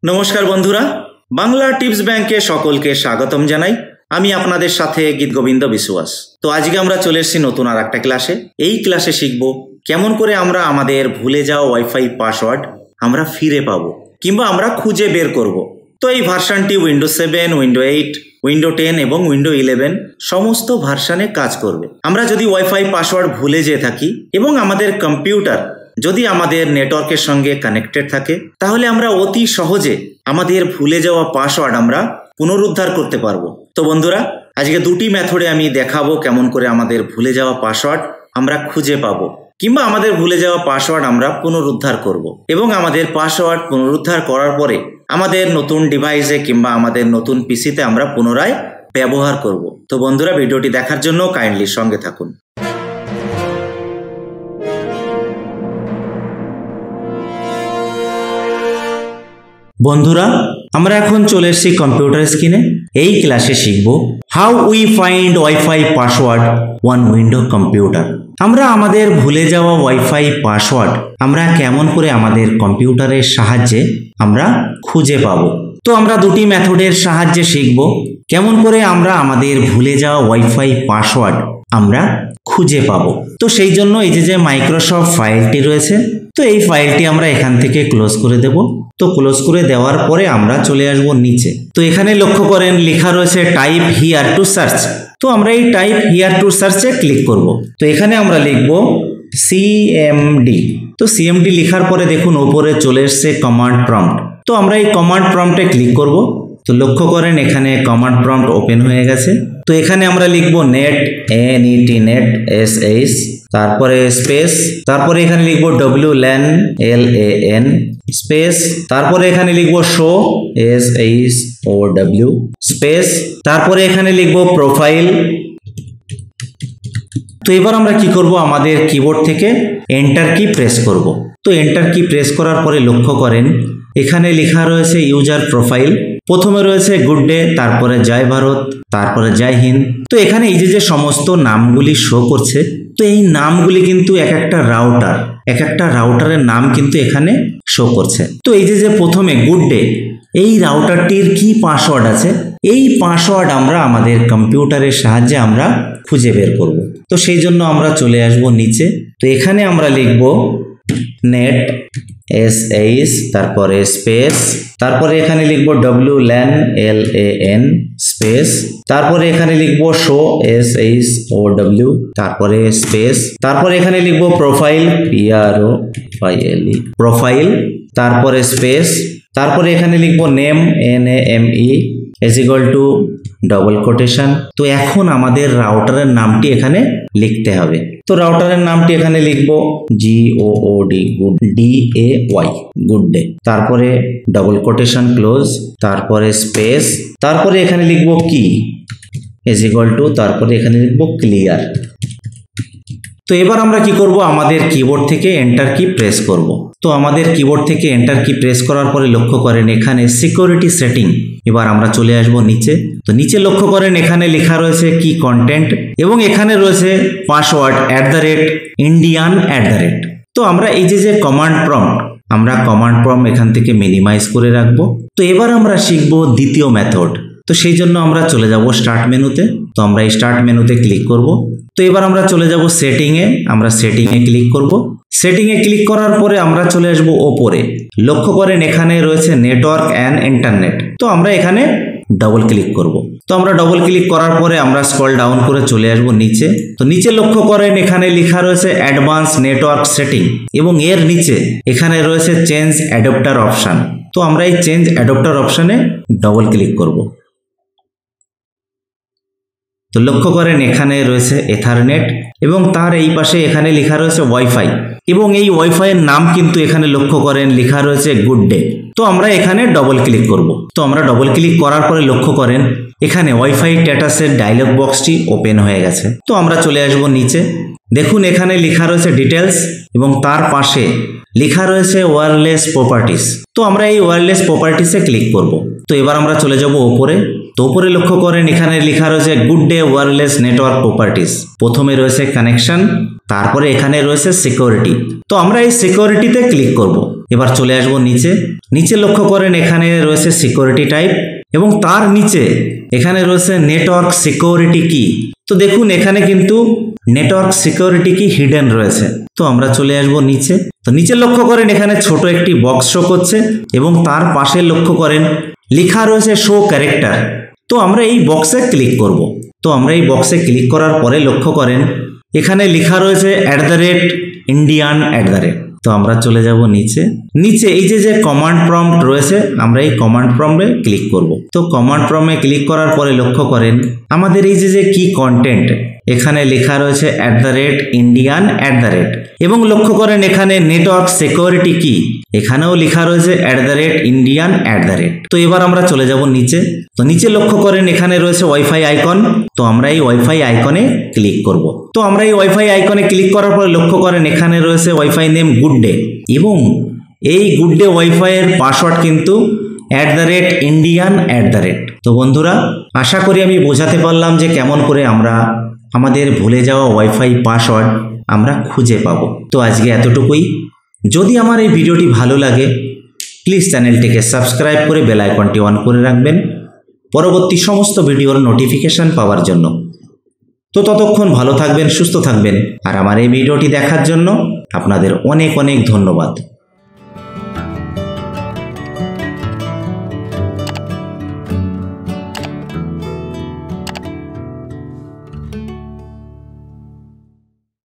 নমস্কার বন্ধুরা, বাংলা টিপস ব্যাংকে সকলকে স্বাগতম জানাই। আমি আপনাদের সাথে গীতগোবিন্দ বিশ্বাস। তো আজকে আমরা চলে এসেছি নতুন আর একটা ক্লাসে। এই ক্লাসে শিখব কেমন করে আমরা আমাদের ভুলে যাওয়া ওয়াইফাই পাসওয়ার্ড আমরা ফিরে পাবো কিংবা আমরা খুঁজে বের করব। তো এই ভার্সনটি উইন্ডো 7, উইন্ডো 8, উইন্ডো 10 এবং উইন্ডো 11 সমস্ত ভার্সনে কাজ করবে। আমরা যদি ওয়াইফাই পাসওয়ার্ড ভুলে যেয়ে থাকি এবং আমাদের কম্পিউটার যদি আমাদের নেটওয়ার্কের সঙ্গে কানেক্টেড থাকে, তাহলে আমরা অতি সহজে আমাদের ভুলে যাওয়া পাসওয়ার্ড আমরা পুনরুদ্ধার করতে পারবো। তো বন্ধুরা, আজকে দুটি মেথডে আমি দেখাবো কেমন করে আমাদের ভুলে যাওয়া পাসওয়ার্ড আমরা খুঁজে পাবো কিংবা আমাদের ভুলে যাওয়া পাসওয়ার্ড আমরা পুনরুদ্ধার করব। এবং আমাদের পাসওয়ার্ড পুনরুদ্ধার করার পরে আমাদের নতুন ডিভাইসে কিংবা আমাদের নতুন পিসিতে আমরা পুনরায় ব্যবহার করব। তো বন্ধুরা, ভিডিওটি দেখার জন্য কাইন্ডলি সঙ্গে থাকুন। বন্ধুরা, আমরা এখন চলে এসেছি কম্পিউটার স্ক্রিনে। এই ক্লাসে শিখব how we find wifi password on window computer. আমরা আমাদের ভুলে যাওয়া ওয়াইফাই পাসওয়ার্ড আমরা কেমন করে আমাদের কম্পিউটারের সাহায্যে আমরা খুঁজে পাবো। তো আমরা দুটি মেথডের সাহায্যে শিখব কেমন করে আমরা আমাদের ভুলে যাওয়া ওয়াইফাই পাসওয়ার্ড আমরা খুঁজে পাবো। তো সেই জন্য এই যে মাইক্রোসফট ফাইলটি রয়েছে, তো এই ফাইলটি আমরা এখান থেকে ক্লোজ করে দেব। তো ক্লোজ করে দেওয়ার পরে আমরা চলে আসব নিচে। তো এখানে লক্ষ্য করেন লেখা রয়েছে টাইপ হিয়ার টু সার্চ। তো আমরা এই টাইপ হিয়ার টু সার্চে ক্লিক করব। তো এখানে আমরা লিখব সিএমডি। তো সিএমডি লেখার পরে দেখুন ওপরে চলে এসছে কমান্ড প্রম্পট। তো আমরা এই কমান্ড প্রম্পটে ক্লিক করব। তো লক্ষ্য করেন এখানে কমান্ড প্রম্পট ওপেন হয়ে গেছে। তো এখানে আমরা লিখব নেট নেট এসএস, তারপরে স্পেস, তারপরে এখানে লিখব WLAN LAN স্পেস, তারপরে এখানে লিখব শো SHOW স্পেস, তারপরে এখানে লিখব প্রোফাইল। তো এবার আমরা কি করব, আমাদের কিবোর্ড থেকে এন্টার কি প্রেস করব। তো এন্টার কি প্রেস করার পরে লক্ষ্য করেন এখানে লেখা রয়েছে ইউজার প্রোফাইল। প্রথমে রয়েছে গুড ডে, তারপরে জয় ভারত, তারপরে জয় হিন্দ। তো এখানে এই যে সমস্ত নামগুলি শো করছে, তো এই নামগুলি কিন্তু এক একটা রাউটারের নাম কিন্তু এখানে শো করছে। তো এই যে প্রথমে গুড ডে, এই রাউটারটির কি পাসওয়ার্ড আছে, এই পাসওয়ার্ড আমরা আমাদের কম্পিউটারের সাহায্যে আমরা খুঁজে বের করব। তো সেই জন্য আমরা চলে আসব নিচে। তো এখানে আমরা লিখব নেট SH, তারপরে স্পেস, তারপরে এখানে লিখব WLAN LAN স্পেস, তারপরে এখানে লিখব শো SHOW, তারপরে স্পেস, তারপরে এখানে লিখব প্রোফাইল PROFILE প্রোফাইল, তারপরে স্পেস, তারপরে এখানে লিখব নেম NAME = ডবল কোটেশন। তো এখন আমাদের রাউটারের নামটি এখানে লিখতে হবে। তো রাউটারের নামটি এখানে লিখব GOOD DAY গুড ডে, তারপরে ডবল কোটেশন ক্লোজ, তারপরে স্পেস, তারপরে এখানে লিখব কি = তারপরে এখানে লিখব ক্লিয়ার। তো এবার আমরা কি করব, আমাদের কিবোর্ড থেকে এন্টার কি প্রেস করব। তো আমাদের কিবোর্ড থেকে এন্টার কি প্রেস করার পরে লক্ষ্য করেন এখানে সিকিউরিটি সেটিং। এবার আমরা চলে আসব নিচে। তো নিচে লক্ষ্য করেন এখানে লেখা রয়েছে কি কন্টেন্ট এবং এখানে রয়েছে পাসওয়ার্ড @Indian @। তো আমরা এই যে কমান্ড প্রম্পট, আমরা কমান্ড প্রম্পট এখান থেকে মিনিমাইজ করে রাখবো। তো এবার আমরা শিখব দ্বিতীয় মেথড। তো সেই জন্য আমরা চলে যাব স্টার্ট মেনুতে। তো আমরা এই স্টার্ট মেনুতে ক্লিক করব। তো এবার আমরা চলে যাব সেটিংয়ে, আমরা সেটিংয়ে ক্লিক করব। সেটিংয়ে ক্লিক করার পরে আমরা চলে আসব ওপরে। লক্ষ্য করেন এখানে রয়েছে নেটওয়ার্ক অ্যান্ড ইন্টারনেট। তো আমরা এখানে ডবল ক্লিক করব। তো আমরা ডবল ক্লিক করার পরে আমরা স্ক্রল ডাউন করে চলে আসব নিচে। তো নিচে লক্ষ্য করেন এখানে লেখা রয়েছে অ্যাডভান্স নেটওয়ার্ক সেটিং এবং এর নিচে এখানে রয়েছে চেঞ্জ অ্যাডাপ্টার অপশান। তো আমরা এই চেঞ্জ অ্যাডাপ্টার অপশানে ডবল ক্লিক করব। তো লক্ষ্য করেন এখানে রয়েছে এথারনেট এবং তার এই পাশে এখানে লেখা রয়েছে ওয়াইফাই এবং এই ওয়াইফাইয়ের নাম কিন্তু এখানে লক্ষ্য করেন লেখা রয়েছে গুড ডে। তো আমরা এখানে ডবল ক্লিক করব। তো আমরা ডবল ক্লিক করার পরে লক্ষ্য করেন এখানে ওয়াইফাই স্ট্যাটাসের ডায়লগ বক্সটি ওপেন হয়ে গেছে। তো আমরা চলে আসব নিচে। দেখুন এখানে লেখা রয়েছে ডিটেলস এবং তার পাশে লেখা রয়েছে ওয়্যারলেস প্রপার্টিস। তো আমরা এই ওয়্যারলেস প্রপার্টিসে ক্লিক করব। তো এবার আমরা চলে যাব উপরে। তো উপরে লক্ষ্য করেন এখানে লেখা রয়েছে good day wireless network properties. প্রথমে রয়েছে কানেকশন, তারপরে এখানে রয়েছে সিকিউরিটি। তো আমরা এই সিকিউরিটিতে ক্লিক করব। এবার চলে আসব নিচে। নিচে লক্ষ্য করেন এখানে রয়েছে সিকিউরিটি টাইপ এবং তার নিচে এখানে রয়েছে নেটওয়ার্ক সিকিউরিটি কি। তো দেখুন এখানে কিন্তু নেটওয়ার্ক সিকিউরিটি কি হিডেন রয়েছে। তো আমরা চলে আসব নিচে। তো নিচে লক্ষ্য করেন এখানে ছোট একটি বক্স শো করছে এবং তার পাশে লক্ষ্য করেন লেখা রয়েছে শো ক্যারেক্টার। তো আমরা এই বক্সে ক্লিক করব। তো আমরা এই বক্সে ক্লিক করার পরে লক্ষ্য করেন এখানে লেখা রয়েছে @Indian @। তো আমরা চলে যাব নিচে। নিচে এই যে কমান্ড প্রম্পট রয়েছে আমরা এই কমান্ড প্রম্পটে ক্লিক করব। তো কমান্ড প্রম্পটে ক্লিক করার পরে লক্ষ্য করেন আমাদের এই যে কি কন্টেন্ট এখানে লেখা রয়েছে @Indian @ এবং লক্ষ্য করেন এখানে নেটওয়ার্ক সিকিউরিটি কি এখানেও লেখা রয়েছে @Indian @। তো এবার আমরা চলে যাব নিচে। তো নিচে লক্ষ্য করেন এখানে রয়েছে ওয়াইফাই আইকন। তো আমরা এই ওয়াইফাই আইকনে ক্লিক করব। তো আমরা এই ওয়াইফাই আইকনে ক্লিক করার পরে লক্ষ্য করেন এখানে রয়েছে ওয়াইফাই নেম গুডডে এবং এই গুডডে ওয়াইফাই এর পাসওয়ার্ড কিন্তু @Indian @। তো বন্ধুরা আশা করি আমি বোঝাতে পারলাম যে কেমন করে আমরা আমাদের ভুলে যাওয়া ওয়াইফাই পাসওয়ার্ড আমরা খুঁজে পাবো। তো আজকে এতটুকুই। যদি আমার এই ভিডিওটি ভালো লাগে প্লিজ চ্যানেলটিকে সাবস্ক্রাইব করে বেল আইকনটি অন করে রাখবেন পরবর্তী সমস্ত ভিডিওর নোটিফিকেশন পাওয়ার জন্য। তো ততক্ষণ ভালো থাকবেন, সুস্থ থাকবেন আর আমার এই ভিডিওটি দেখার জন্য আপনাদের অনেক অনেক ধন্যবাদ।